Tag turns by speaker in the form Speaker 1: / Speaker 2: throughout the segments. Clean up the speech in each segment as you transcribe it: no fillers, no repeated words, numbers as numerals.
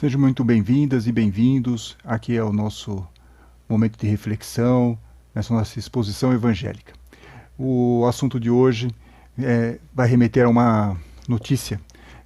Speaker 1: Sejam muito bem-vindas e bem-vindos. Aqui é o nosso momento de reflexão, nessa nossa exposição evangélica. O assunto de hoje vai remeter a uma notícia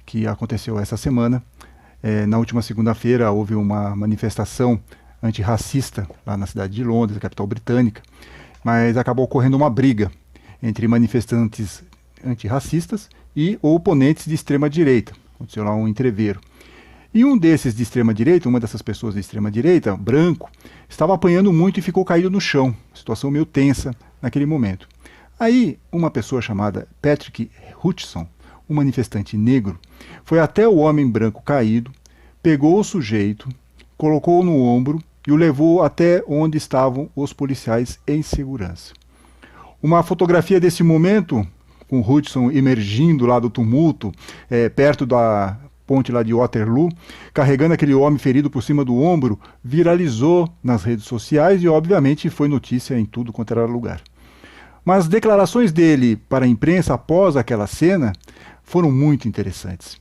Speaker 1: que aconteceu essa semana. Na última segunda-feira houve uma manifestação antirracista lá na cidade de Londres, a capital britânica, mas acabou ocorrendo uma briga entre manifestantes antirracistas e oponentes de extrema-direita. Aconteceu lá um entrevero. E um desses de extrema-direita, uma dessas pessoas de extrema-direita, branco, estava apanhando muito e ficou caído no chão. Situação meio tensa naquele momento. Aí, uma pessoa chamada Patrick Hutchinson, um manifestante negro, foi até o homem branco caído, pegou o sujeito, colocou-o no ombro e o levou até onde estavam os policiais em segurança. Uma fotografia desse momento, com Hutchinson emergindo lá do tumulto, perto da ponte lá de Waterloo, carregando aquele homem ferido por cima do ombro, viralizou nas redes sociais e obviamente foi notícia em tudo quanto era lugar. Mas as declarações dele para a imprensa após aquela cena foram muito interessantes.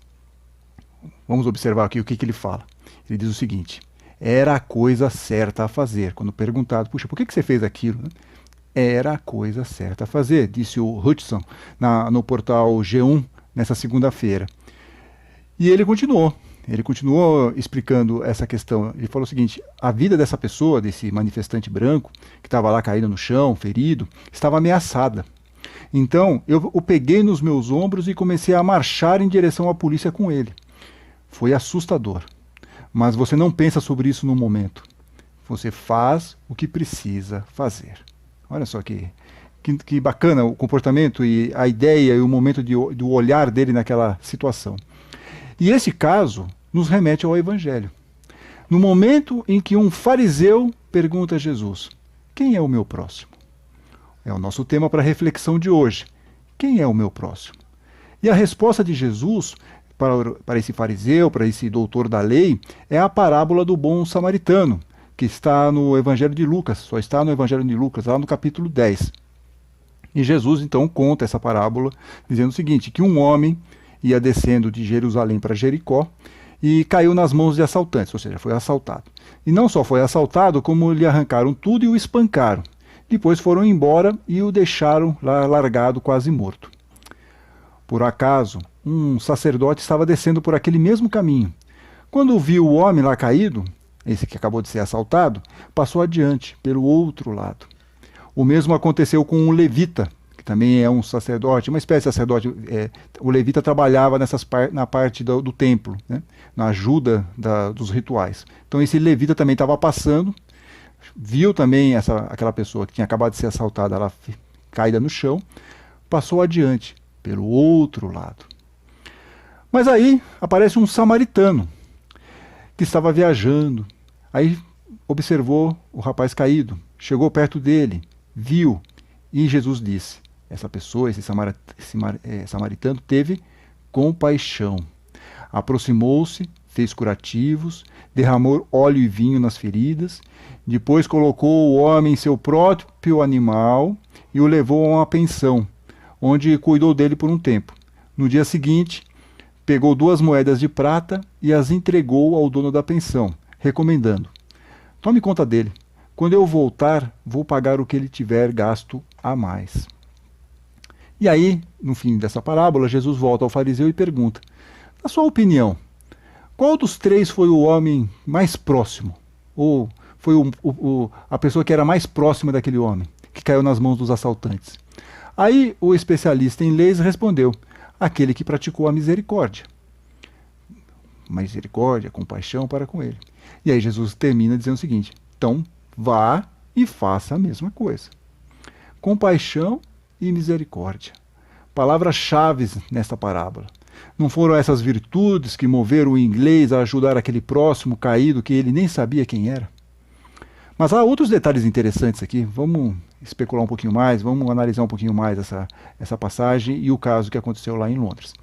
Speaker 1: Vamos observar aqui o que ele fala. Ele diz o seguinte: era a coisa certa a fazer. Quando perguntado, puxa, por que você fez aquilo? Era a coisa certa a fazer, disse o Hutchinson no portal G1 nessa segunda-feira. E ele continuou explicando essa questão. Ele falou o seguinte: a vida dessa pessoa, desse manifestante branco, que estava lá caído no chão, ferido, estava ameaçada. Então, eu o peguei nos meus ombros e comecei a marchar em direção à polícia com ele. Foi assustador. Mas você não pensa sobre isso no momento. Você faz o que precisa fazer. Olha só que bacana o comportamento e a ideia e o momento do olhar dele naquela situação. E esse caso nos remete ao Evangelho. No momento em que um fariseu pergunta a Jesus: quem é o meu próximo? É o nosso tema para a reflexão de hoje. Quem é o meu próximo? E a resposta de Jesus para esse fariseu, para esse doutor da lei, é a parábola do bom samaritano, que está no Evangelho de Lucas, só está no Evangelho de Lucas, lá no capítulo 10. E Jesus então conta essa parábola dizendo o seguinte: que um homem ia descendo de Jerusalém para Jericó e caiu nas mãos de assaltantes, ou seja, foi assaltado. E não só foi assaltado, como lhe arrancaram tudo e o espancaram. Depois foram embora e o deixaram lá largado, quase morto. Por acaso, um sacerdote estava descendo por aquele mesmo caminho. Quando viu o homem lá caído, esse que acabou de ser assaltado, passou adiante, pelo outro lado. O mesmo aconteceu com um levita, que também é um sacerdote, uma espécie de sacerdote. O levita trabalhava na parte do templo, né, na ajuda dos rituais. Então esse levita também estava passando, viu também aquela pessoa que tinha acabado de ser assaltada, ela caída no chão, passou adiante, pelo outro lado. Mas aí aparece um samaritano, que estava viajando. Aí observou o rapaz caído, chegou perto dele, viu, e Jesus disse: essa pessoa, esse samaritano, teve compaixão. Aproximou-se, fez curativos, derramou óleo e vinho nas feridas, depois colocou o homem em seu próprio animal e o levou a uma pensão, onde cuidou dele por um tempo. No dia seguinte, pegou 2 moedas de prata e as entregou ao dono da pensão, recomendando: tome conta dele. Quando eu voltar, vou pagar o que ele tiver gasto a mais. E aí, no fim dessa parábola, Jesus volta ao fariseu e pergunta: na sua opinião, qual dos 3 foi o homem mais próximo? Ou foi a pessoa que era mais próxima daquele homem, que caiu nas mãos dos assaltantes? Aí o especialista em leis respondeu: aquele que praticou a misericórdia. Misericórdia, compaixão para com ele. E aí Jesus termina dizendo o seguinte: então vá e faça a mesma coisa. Compaixão e misericórdia. Palavras-chave nesta parábola. Não foram essas virtudes que moveram o inglês a ajudar aquele próximo caído que ele nem sabia quem era? Mas há outros detalhes interessantes aqui. Vamos especular um pouquinho mais, vamos analisar um pouquinho mais essa passagem e o caso que aconteceu lá em Londres.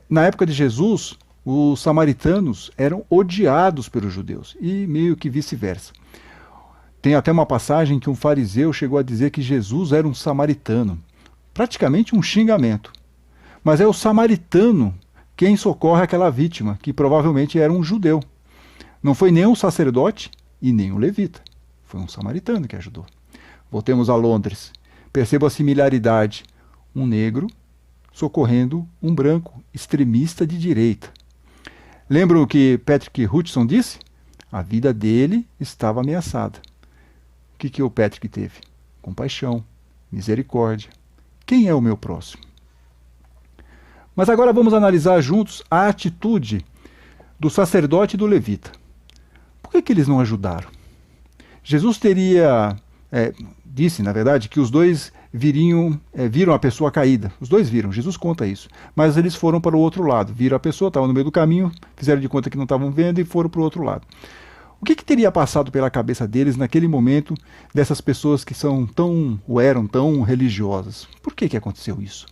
Speaker 1: Na época de Jesus, os samaritanos eram odiados pelos judeus e meio que vice-versa. Tem até uma passagem que um fariseu chegou a dizer que Jesus era um samaritano. Praticamente um xingamento. Mas é o samaritano quem socorre aquela vítima, que provavelmente era um judeu. Não foi nem um sacerdote e nem um levita. Foi um samaritano que ajudou. Voltemos a Londres. Perceba a similaridade. Um negro socorrendo um branco, extremista de direita. Lembra o que Patrick Hutchinson disse? A vida dele estava ameaçada. O que o Patrick teve? Compaixão, misericórdia. Quem é o meu próximo? Mas agora vamos analisar juntos a atitude do sacerdote e do levita. Por que eles não ajudaram? Jesus disse, na verdade, que os dois viram a pessoa caída. Os dois viram, Jesus conta isso. Mas eles foram para o outro lado. Viram a pessoa, estavam no meio do caminho, fizeram de conta que não estavam vendo e foram para o outro lado. O que teria passado pela cabeça deles naquele momento, dessas pessoas que eram tão religiosas? Por que aconteceu isso?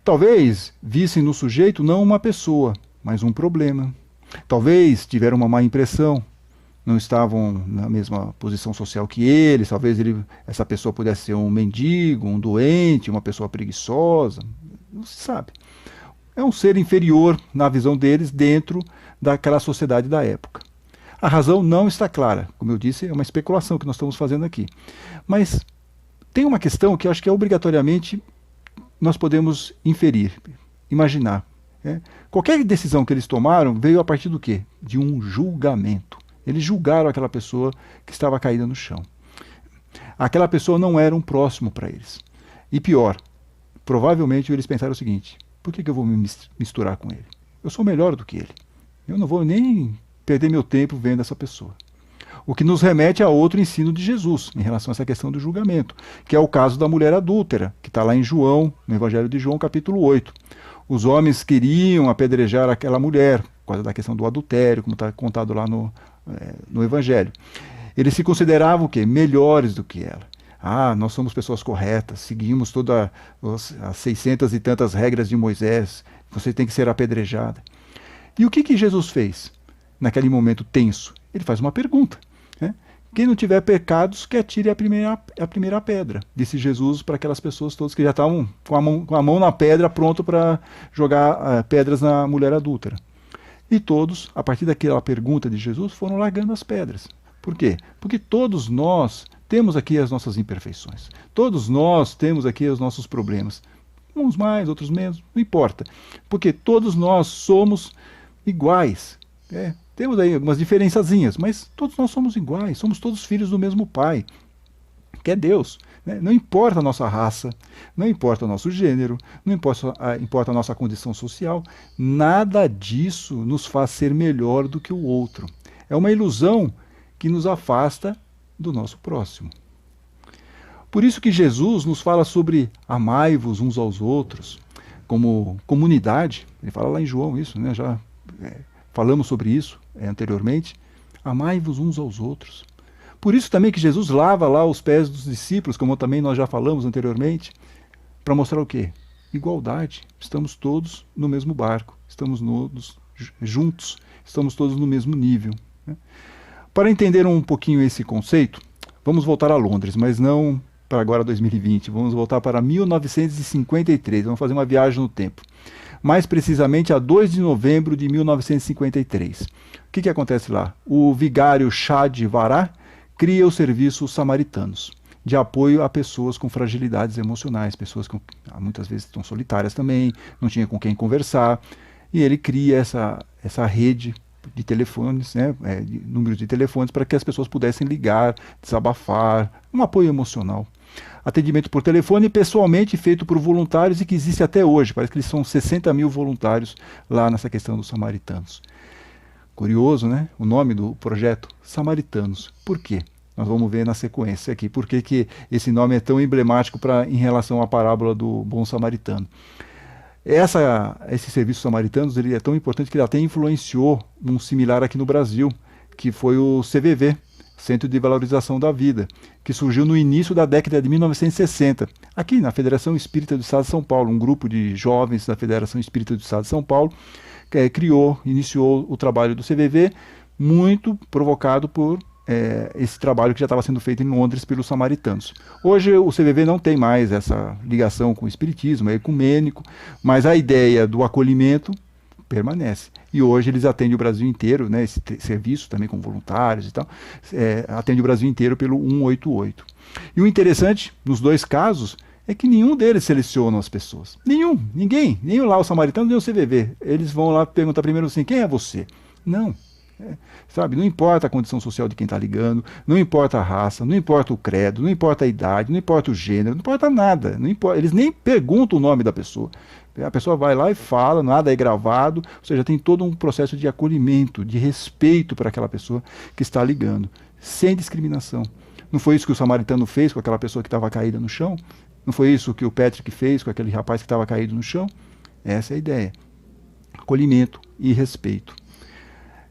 Speaker 1: Talvez vissem no sujeito não uma pessoa, mas um problema. Talvez tiveram uma má impressão, não estavam na mesma posição social que eles, talvez essa pessoa pudesse ser um mendigo, um doente, uma pessoa preguiçosa, não se sabe. É um ser inferior na visão deles dentro daquela sociedade da época. A razão não está clara, como eu disse, é uma especulação que nós estamos fazendo aqui. Mas tem uma questão que eu acho que obrigatoriamente nós podemos inferir, imaginar. Qualquer decisão que eles tomaram veio a partir do quê? De um julgamento. Eles julgaram aquela pessoa que estava caída no chão. Aquela pessoa não era um próximo para eles. E pior, provavelmente eles pensaram o seguinte: por que eu vou me misturar com ele? Eu sou melhor do que ele. Eu não vou nem perder meu tempo vendo essa pessoa. O que nos remete a outro ensino de Jesus em relação a essa questão do julgamento, que é o caso da mulher adúltera, que está lá em João, no Evangelho de João, capítulo 8. Os homens queriam apedrejar aquela mulher, por causa da questão do adultério, como está contado lá no Evangelho. Eles se consideravam o quê? Melhores do que ela. Nós somos pessoas corretas, seguimos todas as 600 e tantas regras de Moisés, você tem que ser apedrejada. E o que Jesus fez naquele momento tenso? Ele faz uma pergunta. Quem não tiver pecados, que atire a primeira pedra, disse Jesus para aquelas pessoas todas que já estavam com a mão na pedra, pronto para jogar pedras na mulher adúltera. E todos, a partir daquela pergunta de Jesus, foram largando as pedras. Por quê? Porque todos nós temos aqui as nossas imperfeições. Todos nós temos aqui os nossos problemas. Uns mais, outros menos, não importa. Porque todos nós somos iguais. Temos aí algumas diferençazinhas, mas todos nós somos iguais, somos todos filhos do mesmo Pai, que é Deus. Não importa a nossa raça, não importa o nosso gênero, não importa a nossa condição social, nada disso nos faz ser melhor do que o outro. É uma ilusão que nos afasta do nosso próximo. Por isso que Jesus nos fala sobre amai-vos uns aos outros, como comunidade. Ele fala lá em João isso, já falamos sobre isso anteriormente. Amai-vos uns aos outros. Por isso também que Jesus lava lá os pés dos discípulos, como também nós já falamos anteriormente, para mostrar o quê? Igualdade. Estamos todos no mesmo barco, estamos todos juntos, estamos todos no mesmo nível. Para entender um pouquinho esse conceito, vamos voltar a Londres, mas não para agora 2020, vamos voltar para 1953, vamos fazer uma viagem no tempo. Mais precisamente a 2 de novembro de 1953. O que acontece lá? O vigário Shad Vará cria o serviço Samaritanos, de apoio a pessoas com fragilidades emocionais, pessoas que muitas vezes estão solitárias também, não tinha com quem conversar, e ele cria essa rede de telefones, de números de telefones, para que as pessoas pudessem ligar, desabafar, um apoio emocional. Atendimento por telefone, pessoalmente feito por voluntários e que existe até hoje. Parece que eles são 60 mil voluntários lá nessa questão dos samaritanos. Curioso, né? O nome do projeto, Samaritanos. Por quê? Nós vamos ver na sequência aqui. Por que esse nome é tão emblemático em relação à parábola do bom samaritano? Esse serviço Samaritanos ele é tão importante que ele até influenciou um similar aqui no Brasil, que foi o CVV, Centro de Valorização da Vida, que surgiu no início da década de 1960, aqui na Federação Espírita do Estado de São Paulo. Um grupo de jovens da Federação Espírita do Estado de São Paulo iniciou o trabalho do CVV, muito provocado por esse trabalho que já estava sendo feito em Londres pelos samaritanos. Hoje o CVV não tem mais essa ligação com o espiritismo, é ecumênico, mas a ideia do acolhimento permanece. E hoje eles atendem o Brasil inteiro, né, esse serviço também com voluntários e tal, atende o Brasil inteiro pelo 188. E o interessante, nos dois casos, é que nenhum deles seleciona as pessoas. Ninguém, nem lá o samaritano, nem o CVV. Eles vão lá perguntar primeiro assim, quem é você? Não. Sabe, não importa a condição social de quem está ligando, não importa a raça, não importa o credo, não importa a idade, não importa o gênero, não importa nada. Não importa, eles nem perguntam o nome da pessoa. A pessoa vai lá e fala, nada é gravado, ou seja, tem todo um processo de acolhimento, de respeito para aquela pessoa que está ligando, sem discriminação. Não foi isso que o samaritano fez com aquela pessoa que estava caída no chão? Não foi isso que o Patrick fez com aquele rapaz que estava caído no chão? Essa é a ideia. Acolhimento e respeito.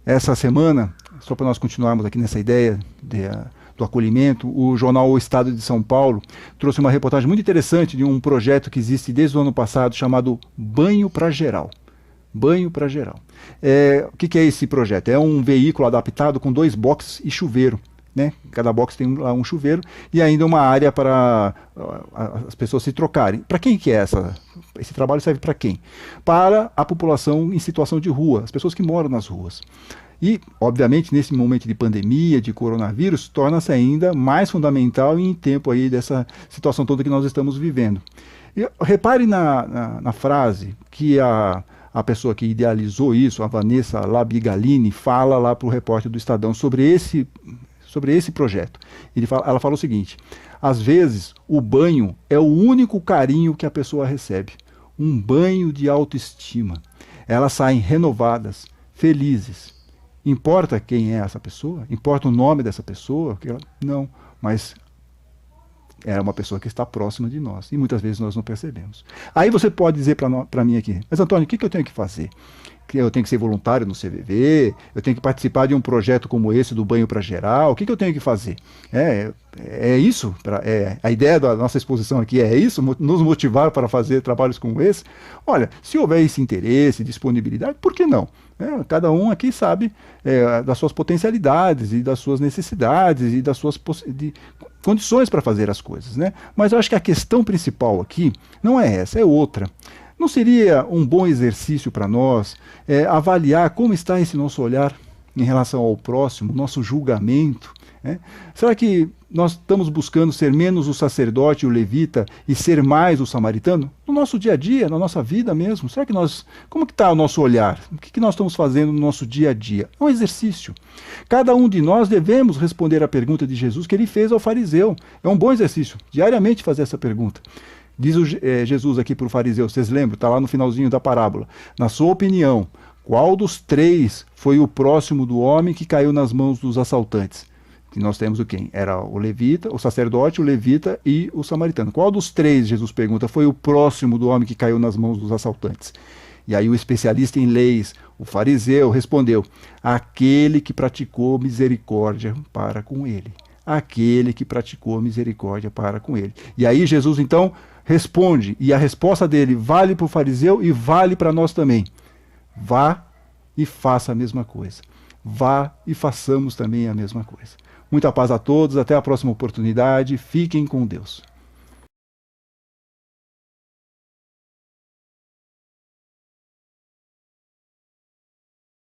Speaker 1: Essa semana, só para nós continuarmos aqui nessa ideia do acolhimento, o jornal O Estado de São Paulo trouxe uma reportagem muito interessante de um projeto que existe desde o ano passado chamado Banho para Geral. Banho para Geral. O que é esse projeto? É um veículo adaptado com 2 boxes e chuveiro. Né? Cada box tem lá um chuveiro e ainda uma área para as pessoas se trocarem. Para quem que é esse trabalho serve para quem? Para a população em situação de rua, as pessoas que moram nas ruas. E, obviamente, nesse momento de pandemia, de coronavírus, torna-se ainda mais fundamental em tempo aí dessa situação toda que nós estamos vivendo. E repare na frase que a pessoa que idealizou isso, a Vanessa Labigalini, fala lá para o repórter do Estadão sobre esse projeto. Ela fala o seguinte: às vezes o banho é o único carinho que a pessoa recebe, um banho de autoestima. Elas saem renovadas, felizes. Importa quem é essa pessoa? Importa o nome dessa pessoa? Não, mas é uma pessoa que está próxima de nós e muitas vezes nós não percebemos. Aí você pode dizer para mim aqui, mas Antônio, o que eu tenho que fazer? Eu tenho que ser voluntário no CVV, eu tenho que participar de um projeto como esse do Banho para Geral, o que eu tenho que fazer? É isso? A ideia da nossa exposição aqui é isso? Nos motivar para fazer trabalhos como esse? Olha, se houver esse interesse, disponibilidade, por que não? Cada um aqui sabe das suas potencialidades e das suas necessidades e das suas condições para fazer as coisas, né? Mas eu acho que a questão principal aqui não é essa, é outra. Não seria um bom exercício para nós avaliar como está esse nosso olhar em relação ao próximo, nosso julgamento? Será que nós estamos buscando ser menos o sacerdote e o levita e ser mais o samaritano? No nosso dia a dia, na nossa vida mesmo. Será que como que está o nosso olhar? O que nós estamos fazendo no nosso dia a dia? É um exercício. Cada um de nós devemos responder à pergunta de Jesus que ele fez ao fariseu. É um bom exercício, diariamente fazer essa pergunta. Diz Jesus aqui para o fariseu, vocês lembram? Está lá no finalzinho da parábola. Na sua opinião, qual dos 3 foi o próximo do homem que caiu nas mãos dos assaltantes? Que nós temos o quem? Era o levita, o sacerdote, o levita e o samaritano. Qual dos 3, Jesus pergunta, foi o próximo do homem que caiu nas mãos dos assaltantes? E aí o especialista em leis, o fariseu, respondeu, aquele que praticou misericórdia para com ele. Aquele que praticou misericórdia para com ele. E aí Jesus então responde, e a resposta dele vale para o fariseu e vale para nós também. Vá e faça a mesma coisa. Vá e façamos também a mesma coisa. Muita paz a todos, até a próxima oportunidade, fiquem com Deus.